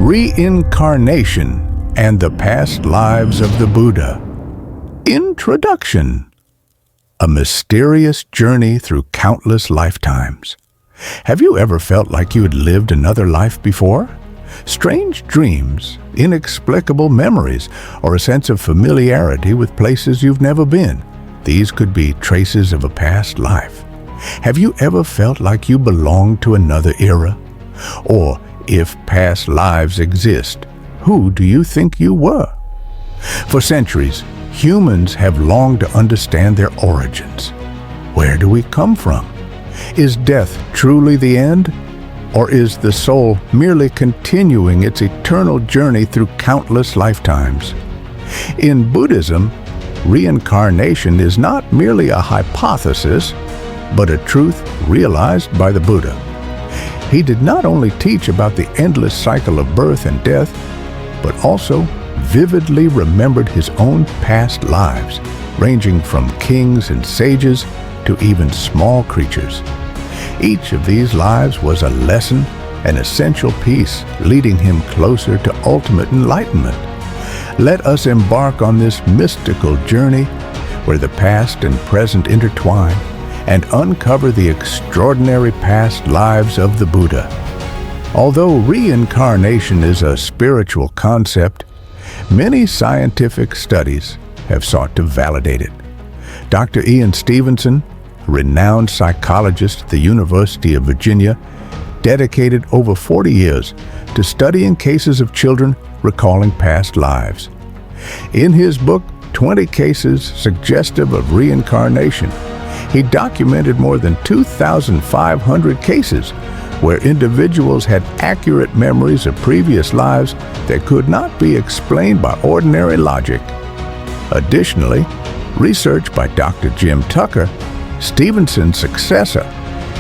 Reincarnation and the Past Lives of the Buddha. Introduction. A mysterious journey through countless lifetimes. Have you ever felt like you had lived another life before? Strange dreams, inexplicable memories, or a sense of familiarity with places you've never been. These could be traces of a past life. Have you ever felt like you belonged to another era? Or, if past lives exist, who do you think you were? For centuries, humans have longed to understand their origins. Where do we come from? Is death truly the end? Or is the soul merely continuing its eternal journey through countless lifetimes? In Buddhism, reincarnation is not merely a hypothesis, but a truth realized by the Buddha. He did not only teach about the endless cycle of birth and death, but also vividly remembered his own past lives, ranging from kings and sages to even small creatures. Each of these lives was a lesson, an essential piece leading him closer to ultimate enlightenment. Let us embark on this mystical journey where the past and present intertwine and uncover the extraordinary past lives of the Buddha. Although reincarnation is a spiritual concept, many scientific studies have sought to validate it. Dr. Ian Stevenson, a renowned psychologist at the University of Virginia, dedicated over 40 years to studying cases of children recalling past lives. In his book, 20 Cases Suggestive of Reincarnation, he documented more than 2,500 cases where individuals had accurate memories of previous lives that could not be explained by ordinary logic. Additionally, research by Dr. Jim Tucker, Stevenson's successor,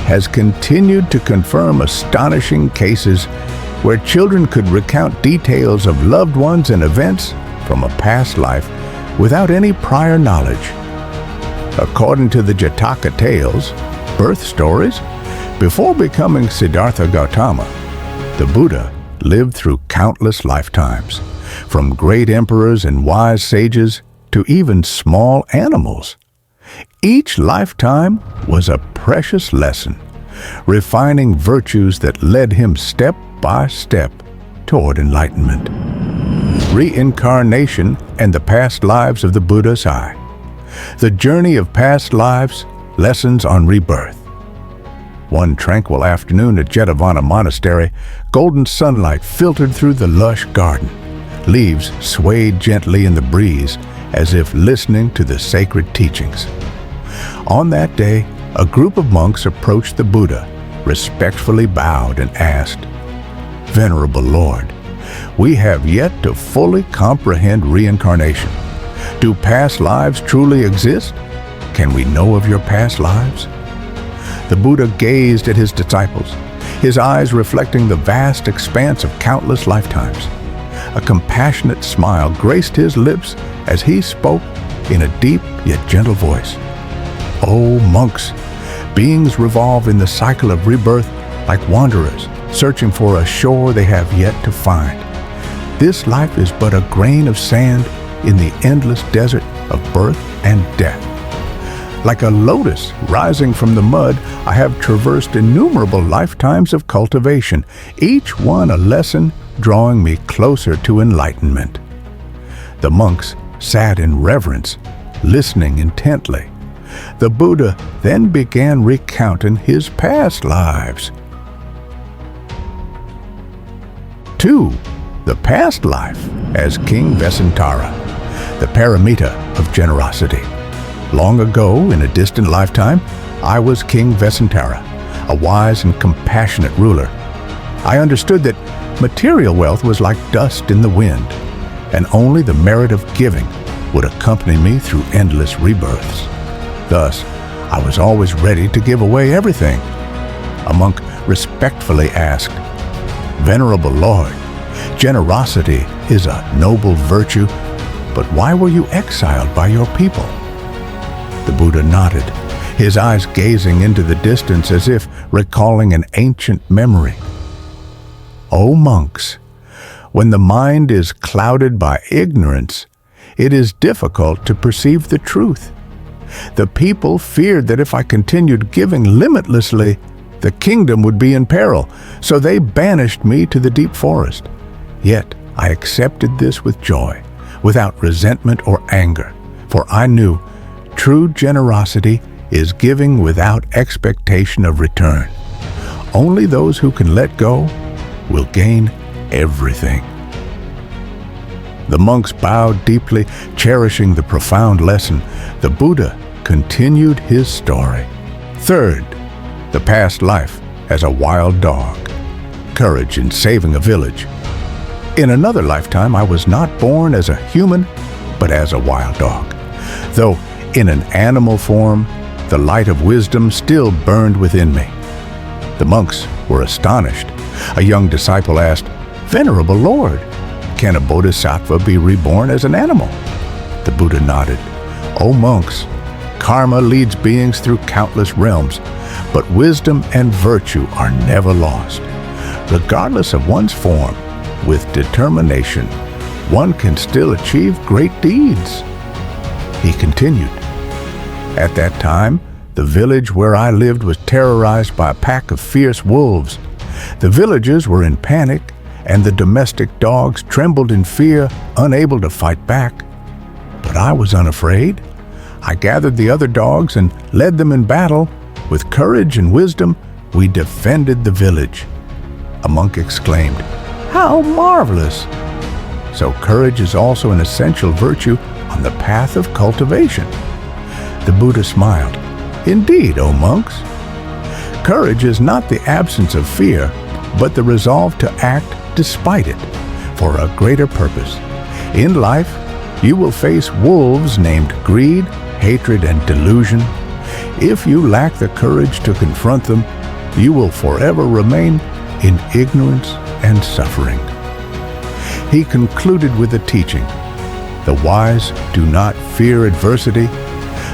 has continued to confirm astonishing cases where children could recount details of loved ones and events from a past life without any prior knowledge. According to the Jataka tales, birth stories, before becoming Siddhartha Gautama, the Buddha lived through countless lifetimes, from great emperors and wise sages to even small animals. Each lifetime was a precious lesson, refining virtues that led him step by step toward enlightenment. Reincarnation and the Past Lives of the Buddha's Eye. The journey of past lives, lessons on rebirth. One tranquil afternoon at Jetavana Monastery, golden sunlight filtered through the lush garden. Leaves swayed gently in the breeze as if listening to the sacred teachings. On that day, a group of monks approached the Buddha, respectfully bowed and asked, "Venerable Lord, we have yet to fully comprehend reincarnation. Do past lives truly exist? Can we know of your past lives?" The Buddha gazed at his disciples, his eyes reflecting the vast expanse of countless lifetimes. A compassionate smile graced his lips as he spoke in a deep yet gentle voice. "O monks, beings revolve in the cycle of rebirth like wanderers, searching for a shore they have yet to find. This life is but a grain of sand in the endless desert of birth and death. Like a lotus rising from the mud, I have traversed innumerable lifetimes of cultivation, each one a lesson drawing me closer to enlightenment." The monks sat in reverence, listening intently. The Buddha then began recounting his past lives. 2. The past life as King Vesantara, the paramita of generosity. Long ago, in a distant lifetime, I was King Vesantara, a wise and compassionate ruler. I understood that material wealth was like dust in the wind, and only the merit of giving would accompany me through endless rebirths. Thus, I was always ready to give away everything. A monk respectfully asked, "Venerable Lord, generosity is a noble virtue, but why were you exiled by your people?" The Buddha nodded, his eyes gazing into the distance as if recalling an ancient memory. "O monks, When the mind is clouded by ignorance, it is difficult to perceive the truth. The people feared that if I continued giving limitlessly, the kingdom would be in peril, so they banished me to the deep forest. Yet I accepted this with joy, without resentment or anger, for I knew true generosity is giving without expectation of return. Only those who can let go will gain everything. The monks bowed deeply, cherishing the profound lesson. The Buddha continued his story. Third, the past life as a wild dog. Courage in saving a village. In another lifetime, I was not born as a human, but as a wild dog. Though in an animal form, the light of wisdom still burned within me. The monks were astonished. A young disciple asked, "Venerable Lord, can a bodhisattva be reborn as an animal?" The Buddha nodded. "O monks, karma leads beings through countless realms, but wisdom and virtue are never lost. Regardless of one's form, with determination, one can still achieve great deeds." He continued, "At that time, the village where I lived was terrorized by a pack of fierce wolves. The villagers were in panic, and the domestic dogs trembled in fear, unable to fight back. But I was unafraid. I gathered the other dogs and led them in battle. With courage and wisdom, we defended the village." A monk exclaimed, "How marvelous!" So courage is also an essential virtue on the path of cultivation. The Buddha smiled. "Indeed, O monks. Courage is not the absence of fear, but the resolve to act despite it, for a greater purpose. In life, you will face wolves named greed, hatred, and delusion. If you lack the courage to confront them, you will forever remain in ignorance and suffering." He concluded with a teaching, "The wise do not fear adversity,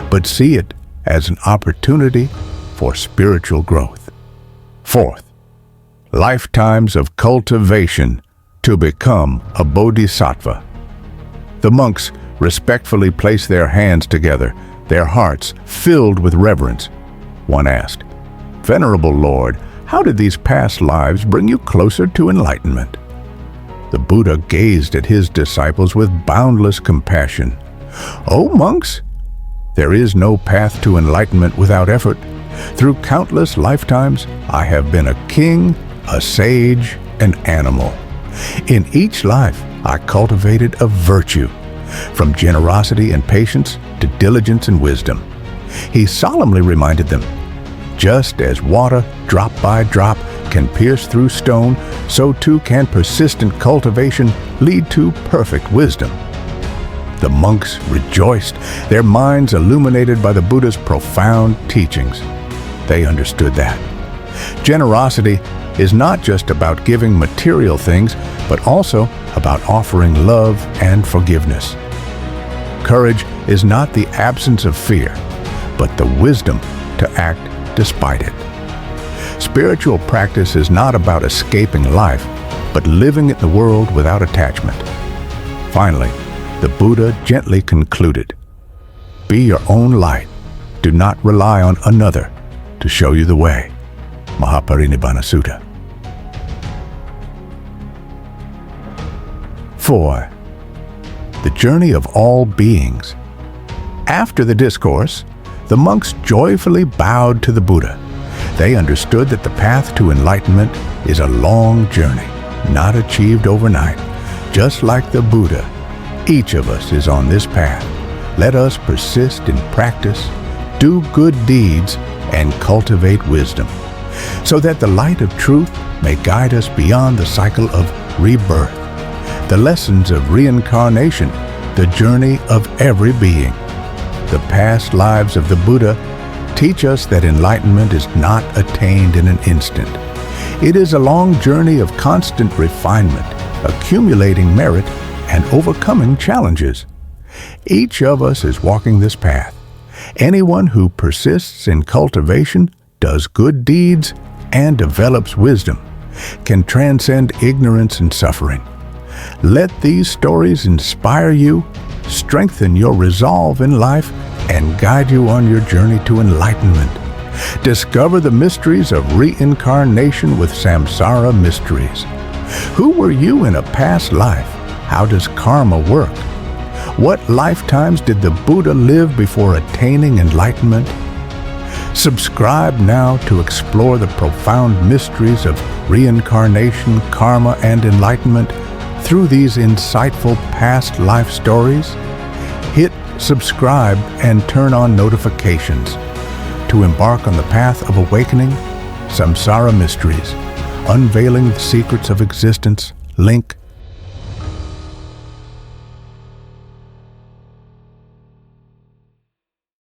but see it as an opportunity for spiritual growth." Fourth, lifetimes of cultivation to become a bodhisattva. The monks respectfully placed their hands together, their hearts filled with reverence. One asked, "Venerable Lord, how did these past lives bring you closer to enlightenment?" The Buddha gazed at his disciples with boundless compassion. "O monks, there is no path to enlightenment without effort. Through countless lifetimes, I have been a king, a sage, an animal. In each life, I cultivated a virtue, from generosity and patience to diligence and wisdom." He solemnly reminded them, "Just as water, drop by drop, can pierce through stone, so too can persistent cultivation lead to perfect wisdom." The monks rejoiced, their minds illuminated by the Buddha's profound teachings. They understood that generosity is not just about giving material things, but also about offering love and forgiveness. Courage is not the absence of fear, but the wisdom to act despite it. Spiritual practice is not about escaping life, but living in the world without attachment. Finally, the Buddha gently concluded, "Be your own light. Do not rely on another to show you the way." Mahaparinibbana Sutta. 4. The journey of all beings. After the discourse, the monks joyfully bowed to the Buddha. They understood that the path to enlightenment is a long journey, not achieved overnight. Just like the Buddha, each of us is on this path. Let us persist in practice, do good deeds, and cultivate wisdom, so that the light of truth may guide us beyond the cycle of rebirth, the lessons of reincarnation, the journey of every being. The past lives of the Buddha teach us that enlightenment is not attained in an instant. It is a long journey of constant refinement, accumulating merit, and overcoming challenges. Each of us is walking this path. Anyone who persists in cultivation, does good deeds, and develops wisdom can transcend ignorance and suffering. Let these stories inspire you, strengthen your resolve in life, and guide you on your journey to enlightenment. Discover the mysteries of reincarnation with Samsara Mysteries. Who were you in a past life? How does karma work? What lifetimes did the Buddha live before attaining enlightenment? Subscribe now to explore the profound mysteries of reincarnation, karma, and enlightenment through these insightful past life stories. Hit subscribe and turn on notifications to embark on the path of awakening. Samsara Mysteries, unveiling the secrets of existence. Link